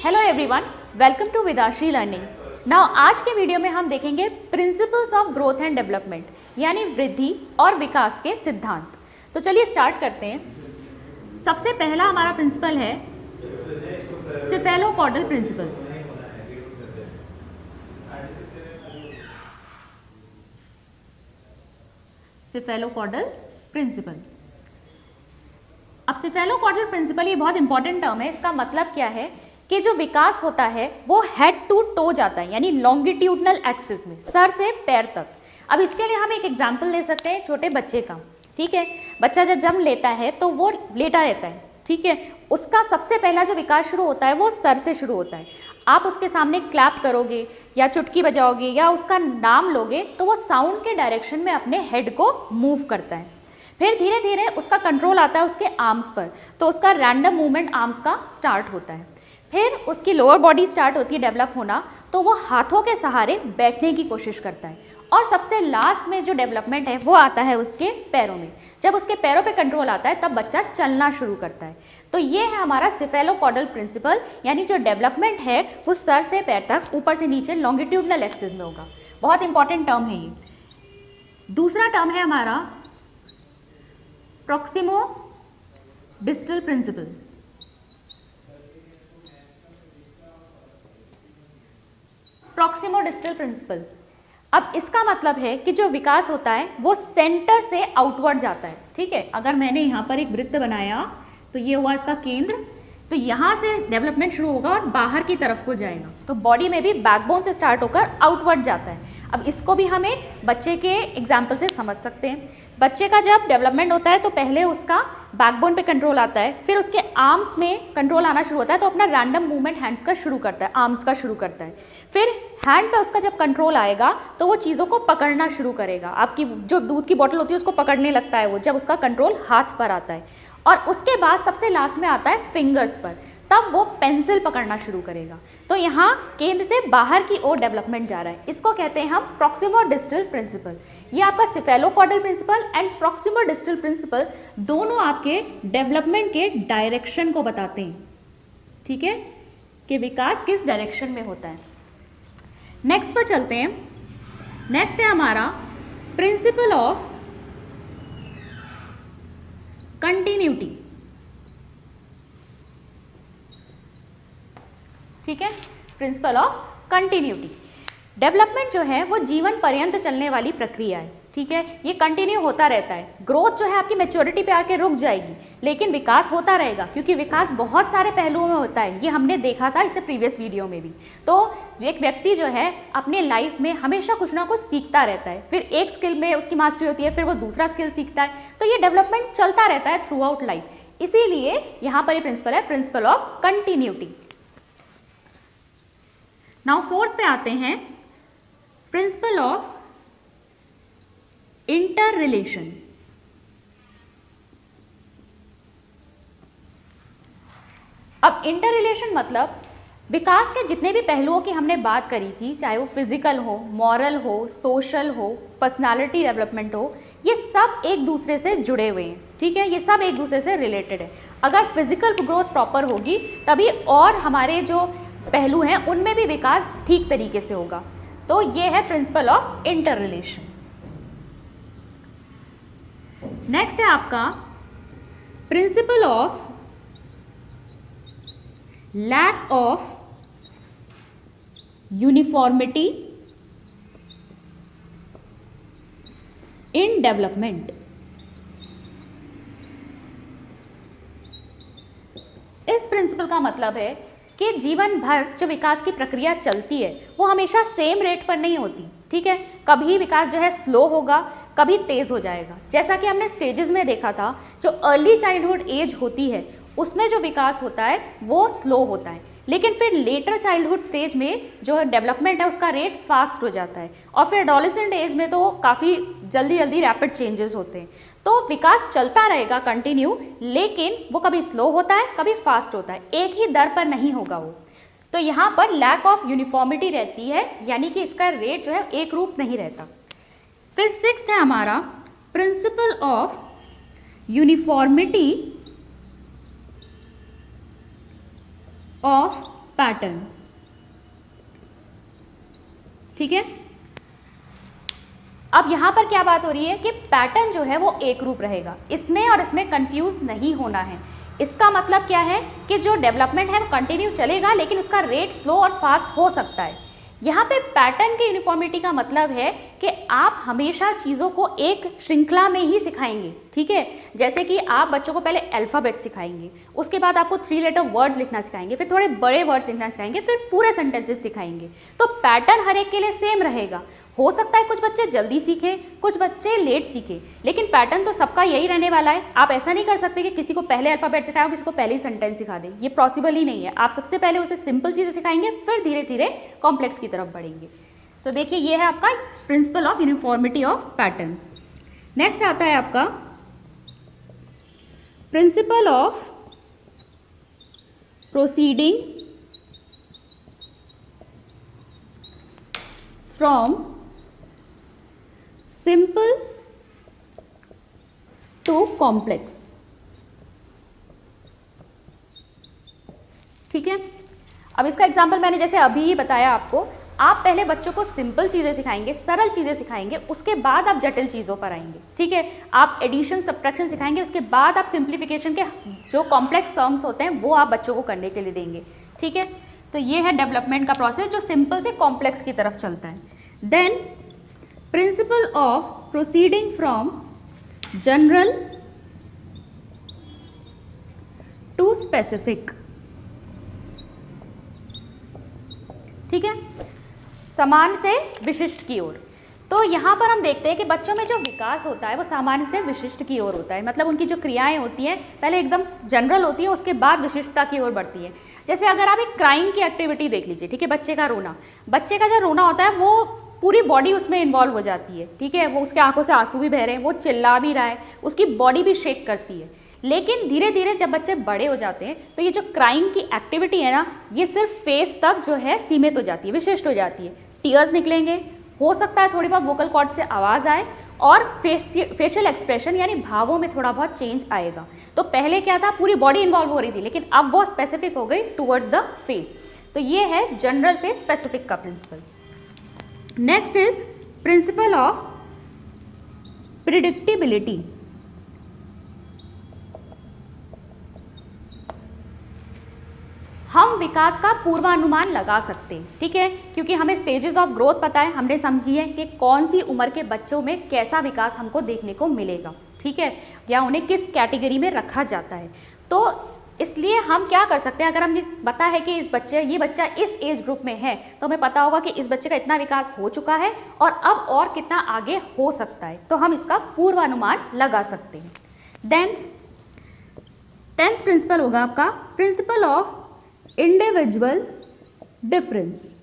Hello everyone, welcome to Vidashri Learning. Now आज के video में हम देखेंगे principles of growth and development, यानी वृद्धि और विकास के सिद्धांत। तो चलिए स्टार्ट करते हैं। सबसे पहला हमारा प्रिंसिपल है सेफेलोपॉडल प्रिंसिपल। सेफेलोपॉडल प्रिंसिपल। अब सेफेलोपॉडल प्रिंसिपल ये बहुत इंपॉर्टेंट टर्म है। इसका मतलब क्या है कि जो विकास होता है वो हेड टू टो जाता है, यानी लॉन्गिट्यूडनल एक्सिस में, सर से पैर तक। अब इसके लिए हम एक एग्जांपल ले सकते हैं छोटे बच्चे का। ठीक है, बच्चा जब जन्म लेता है तो वो लेटा रहता है। ठीक है, उसका सबसे पहला जो विकास शुरू होता है वो सर से शुरू होता है। आप उसके सामने क्लैप करोगे या चुटकी बजाओगे या उसका नाम लोगे तो वो साउंड के डायरेक्शन में अपने हेड को मूव करता है। फिर धीरे धीरे उसका कंट्रोल आता है उसके आर्म्स पर, तो उसका रैंडम मूवमेंट आर्म्स का स्टार्ट होता है। फिर उसकी लोअर बॉडी स्टार्ट होती है डेवलप होना, तो वो हाथों के सहारे बैठने की कोशिश करता है। और सबसे लास्ट में जो डेवलपमेंट है वो आता है उसके पैरों में। जब उसके पैरों पे कंट्रोल आता है तब बच्चा चलना शुरू करता है। तो ये है हमारा सेफेलोपॉडल प्रिंसिपल, यानी जो डेवलपमेंट है वो सर से पैर तक, ऊपर से नीचे लॉन्गिट्यूडनल एक्सिस में होगा। बहुत इंपॉर्टेंट टर्म है ये। दूसरा टर्म है हमारा proximodistal principle. Proximodistal principle. अब इसका मतलब है कि जो विकास होता है वो सेंटर से आउटवर्ड जाता है। ठीक है, अगर मैंने यहाँ पर एक वृत्त बनाया तो ये हुआ इसका केंद्र, तो यहाँ से डेवलपमेंट शुरू होगा और बाहर की तरफ को जाएगा। तो बॉडी में भी बैकबोन से स्टार्ट होकर आउटवर्ड जाता है। अब इसको भी हमें बच्चे के एग्जाम्पल से समझ सकते हैं। बच्चे का जब डेवलपमेंट होता है तो पहले उसका बैकबोन पे कंट्रोल आता है, फिर उसके आर्म्स में कंट्रोल आना शुरू होता है, तो अपना रैंडम मूवमेंट हैंड्स का शुरू करता है, आर्म्स का शुरू करता है। फिर हैंड पे उसका जब कंट्रोल आएगा तो वो चीज़ों को पकड़ना शुरू करेगा। आपकी जो दूध की बोतल होती है उसको पकड़ने लगता है वो, जब उसका कंट्रोल हाथ पर आता है। और उसके बाद सबसे लास्ट में आता है फिंगर्स पर, तब वो पेंसिल पकड़ना शुरू करेगा। तो यहाँ केंद्र से बाहर की ओर डेवलपमेंट जा रहा है। इसको कहते हैं हम प्रॉक्सिमो डिस्टल प्रिंसिपल। ये आपका cephalocaudal principle and proximodistal principle दोनों आपके डेवलपमेंट के डायरेक्शन को बताते हैं। ठीक है, कि विकास किस डायरेक्शन में होता है। नेक्स्ट पर चलते हैं। नेक्स्ट है हमारा प्रिंसिपल ऑफ कंटिन्यूटी। ठीक है, प्रिंसिपल ऑफ कंटिन्यूटी। डेवलपमेंट जो है वो जीवन पर्यंत चलने वाली प्रक्रिया है। ठीक है, ये कंटिन्यू होता रहता है। ग्रोथ जो है आपकी मैच्योरिटी पे आके रुक जाएगी, लेकिन विकास होता रहेगा, क्योंकि विकास बहुत सारे पहलुओं में होता है। ये हमने देखा था इससे प्रीवियस वीडियो में भी। तो एक व्यक्ति जो है अपने लाइफ में हमेशा कुछ ना कुछ सीखता रहता है। फिर एक स्किल में उसकी मास्टरी होती है, फिर वो दूसरा स्किल सीखता है। तो ये डेवलपमेंट चलता रहता है थ्रू आउट लाइफ। इसीलिए यहाँ पर ये प्रिंसिपल है, principle of continuity. Now fourth पे आते हैं, प्रिंसिपल ऑफ इंटर रिलेशन। अब इंटर रिलेशन मतलब विकास के जितने भी पहलुओं की हमने बात करी थी, चाहे वो फिजिकल हो, मॉरल हो, सोशल हो, पर्सनालिटी डेवलपमेंट हो, ये सब एक दूसरे से जुड़े हुए हैं। ठीक है, ये सब एक दूसरे से रिलेटेड है। अगर फिजिकल ग्रोथ प्रॉपर होगी तभी और हमारे जो पहलू हैं उनमें भी विकास ठीक तरीके से होगा। तो ये है principle of interrelation. Next है आपका principle of lack of uniformity in development. इस प्रिंसिपल का मतलब है कि जीवन भर जो विकास की प्रक्रिया चलती है वो हमेशा सेम रेट पर नहीं होती। ठीक है, कभी विकास जो है स्लो होगा, कभी तेज हो जाएगा। जैसा कि हमने स्टेजेस में देखा था, जो अर्ली चाइल्डहुड एज होती है उसमें जो विकास होता है वो स्लो होता है, लेकिन फिर लेटर चाइल्डहुड स्टेज में जो डेवलपमेंट है उसका रेट फास्ट हो जाता है। और फिर एडोलेसेंट एज में तो काफ़ी जल्दी जल्दी रैपिड चेंजेस होते हैं। तो विकास चलता रहेगा कंटिन्यू, लेकिन वो कभी स्लो होता है, कभी फास्ट होता है, एक ही दर पर नहीं होगा वो। तो यहाँ पर लैक ऑफ यूनिफॉर्मिटी रहती है, यानी कि इसका रेट जो है एक रूप नहीं रहता। फिर सिक्स्थ है हमारा principal of uniformity of pattern. ठीक है, अब यहां पर क्या बात हो रही है कि पैटर्न जो है वो एक रूप रहेगा, इसमें और इसमें कंफ्यूज नहीं होना है। इसका मतलब क्या है कि जो डेवलपमेंट है वो कंटिन्यू चलेगा, लेकिन उसका रेट स्लो और फास्ट हो सकता है। यहाँ पे पैटर्न की यूनिफॉर्मिटी का मतलब है कि आप हमेशा चीज़ों को एक श्रृंखला में ही सिखाएंगे। ठीक है, जैसे कि आप बच्चों को पहले अल्फ़ाबेट सिखाएंगे, उसके बाद आपको 3 लेटर वर्ड्स लिखना सिखाएंगे, फिर थोड़े बड़े वर्ड्स लिखना सिखाएंगे, फिर पूरे सेंटेंसेस सिखाएंगे। तो पैटर्न हर एक के लिए सेम रहेगा। हो सकता है कुछ बच्चे जल्दी सीखें, कुछ बच्चे लेट सीखें, लेकिन पैटर्न तो सबका यही रहने वाला है। आप ऐसा नहीं कर सकते कि किसी को पहले अल्फ़ाबेट सिखाएं और किसी को पहले ही सेंटेंस सिखा दें, ये पॉसिबल ही नहीं है। आप सबसे पहले उसे सिंपल चीज़ें सिखाएंगे, फिर धीरे धीरे कॉम्प्लेक्स की तरफ बढ़ेंगे। तो देखिए, ये है आपका principle of uniformity of pattern. Next आता है आपका principle of proceeding from simple to complex. ठीक है, अब इसका एग्जाम्पल मैंने जैसे अभी ही बताया आपको। आप पहले बच्चों को सिंपल चीज़ें सिखाएंगे, सरल चीज़ें सिखाएंगे, उसके बाद आप जटिल चीज़ों पर आएंगे। ठीक है, आप एडिशन सब्ट्रैक्शन सिखाएंगे, उसके बाद आप सिंप्लीफिकेशन के जो कॉम्प्लेक्स टर्म्स होते हैं वो आप बच्चों को करने के लिए देंगे। ठीक है, तो ये है डेवलपमेंट का प्रोसेस जो सिंपल से कॉम्प्लेक्स की तरफ चलता है। Then principle of proceeding from general to specific. ठीक है, सामान्य से विशिष्ट की ओर। तो यहाँ पर हम देखते हैं कि बच्चों में जो विकास होता है वो सामान्य से विशिष्ट की ओर होता है। मतलब उनकी जो क्रियाएं होती हैं पहले एकदम जनरल होती है, उसके बाद विशिष्टता की ओर बढ़ती है। जैसे अगर आप एक क्राइम की एक्टिविटी देख लीजिए, ठीक है, बच्चे का रोना, बच्चे का जो रोना होता है वो पूरी बॉडी उसमें इन्वॉल्व हो जाती है। ठीक है, वो उसके आंखों से आंसू भी बह रहे हैं, वो चिल्ला भी रहा है, उसकी बॉडी भी शेक करती है। लेकिन धीरे धीरे जब बच्चे बड़े हो जाते हैं तो ये जो क्राइम की एक्टिविटी है ना, ये सिर्फ फेस तक जो है सीमित हो जाती है, विशिष्ट हो जाती है। टीयर्स निकलेंगे, हो सकता है थोड़ी बहुत वोकल कॉर्ड से आवाज़ आए, और फेशियल एक्सप्रेशन यानी भावों में थोड़ा बहुत चेंज आएगा। तो पहले क्या था, पूरी बॉडी इन्वॉल्व हो रही थी, लेकिन अब वो स्पेसिफिक हो गई टूवर्ड्स द फेस। तो ये है जनरल से स्पेसिफिक का principle. Next is principle of predictability. हम विकास का पूर्वानुमान लगा सकते हैं। ठीक है, क्योंकि हमें स्टेजेस ऑफ ग्रोथ पता है, हमने समझी है कि कौन सी उम्र के बच्चों में कैसा विकास हमको देखने को मिलेगा। ठीक है, या उन्हें किस कैटेगरी में रखा जाता है। तो इसलिए हम क्या कर सकते हैं, अगर हमें पता है कि ये बच्चा इस एज ग्रुप में है, तो हमें पता होगा कि इस बच्चे का इतना विकास हो चुका है और अब और कितना आगे हो सकता है, तो हम इसका पूर्वानुमान लगा सकते हैं। देन 10th प्रिंसिपल होगा आपका प्रिंसिपल ऑफ इंडिविजुअल डिफरेंस।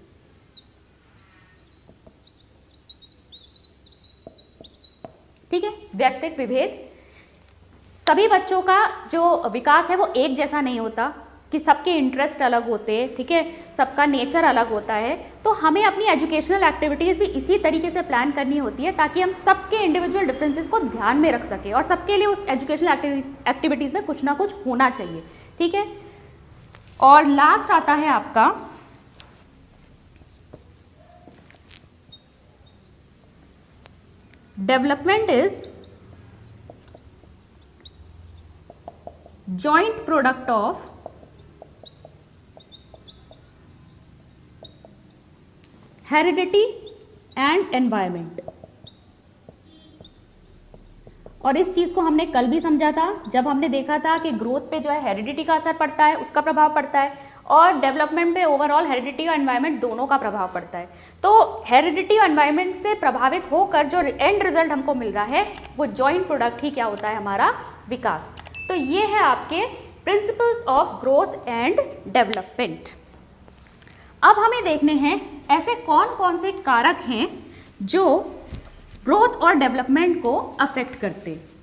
ठीक है, व्यक्तिगत विभेद। सभी बच्चों का जो विकास है वो एक जैसा नहीं होता, कि सबके इंटरेस्ट अलग होते हैं। ठीक है, सबका नेचर अलग होता है। तो हमें अपनी एजुकेशनल एक्टिविटीज़ भी इसी तरीके से प्लान करनी होती है ताकि हम सबके इंडिविजुअल डिफरेंसेस को ध्यान में रख सकें, और सबके लिए उस एजुकेशनल एक्टिविटीज़ में कुछ ना कुछ होना चाहिए। ठीक है, और लास्ट आता है आपका development is joint product of heredity and environment. और इस चीज़ को हमने कल भी समझा था जब हमने देखा था कि ग्रोथ पे जो है हेरिडिटी का असर पड़ता है, उसका प्रभाव पड़ता है, और डेवलपमेंट पे ओवरऑल हेरिडिटी और एनवायरनमेंट दोनों का प्रभाव पड़ता है। तो हेरिडिटी और एनवायरनमेंट से प्रभावित होकर जो एंड रिजल्ट हमको मिल रहा है वो जॉइंट प्रोडक्ट ही क्या होता है, हमारा विकास। तो ये है आपके principles of growth and development. अब हमें देखने हैं ऐसे कौन कौन से कारक हैं जो ग्रोथ और डेवलपमेंट को अफेक्ट करते हैं।